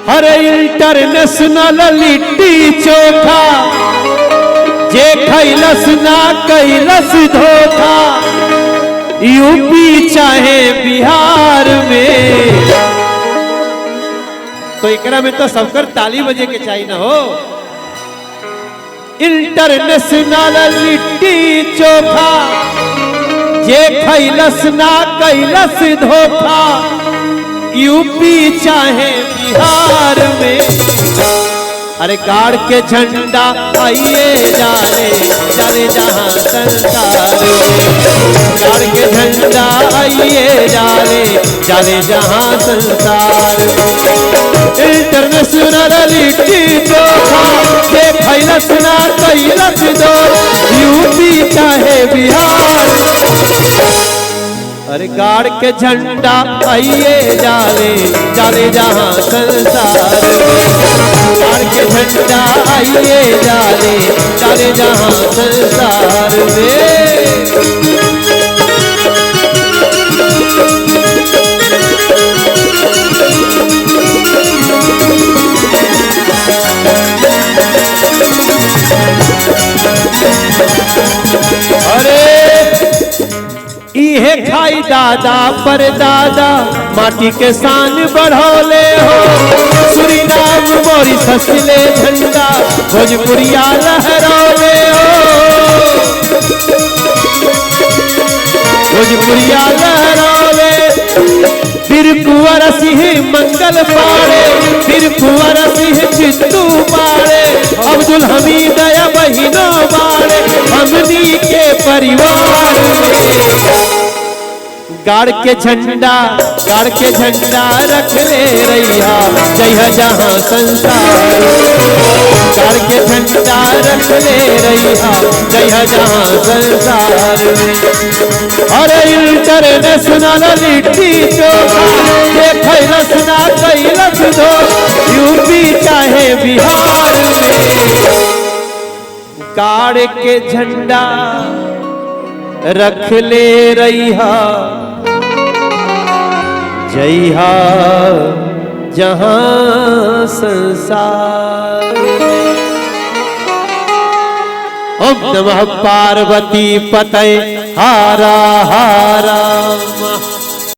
अरे इंटरनेशनल लिट्टी चोखा जे खैलस ना कैलस धोखा, यूपी चाहे बिहार में। तो एकरा में तो सबकर ताली बजे के चाहिए ना हो। इंटरनेशनल लिट्टी चोखा जे खैलस ना कैलस धोखा, यूपी चाहे बिहार में। अरे गाड़ के झंडा आइए जाने जाने जहां संसार में। गाड़ के झंडा आइए जाने जाने जहां संसार में। इंटरनेशनल लिट्टी चोखा के खैलस ना कैलस दो, यूपी चाहे बिहार। अरे गाड़ के झंडा आइए जाने जाने जहां संसार में। गाड़ के झंडा आइए जाने जाने जहां संसार में। इहे खाई दादा पर दादा माटी के शान बढ़ौले हो। सुरीनाम मॉरिशस ले झंडा भोजपुरिया लहरौले हो। भोजपुरिया लहरौले फिर कुंवर सिंह मंगल पाड़े, फिर कुंवर सिंह चित्तू पाड़े, अब्दुल हमीद या बहिनो बाड़े हमनी के परिवार में। गाड़ के झंडा रख ले रैया जय जहां संसार। गाड़ के झंडा रख ले रैया जय जहां संसार में। अरे इंटरनेशनल लिट्टी चोखा ये खैलस ना कैलस दो, यूपी चाहे बिहार में। गाड़ के झंडा रख ले रैया जइहा जहां संसार। ओम नमः पार्वती पतये हारा हारा।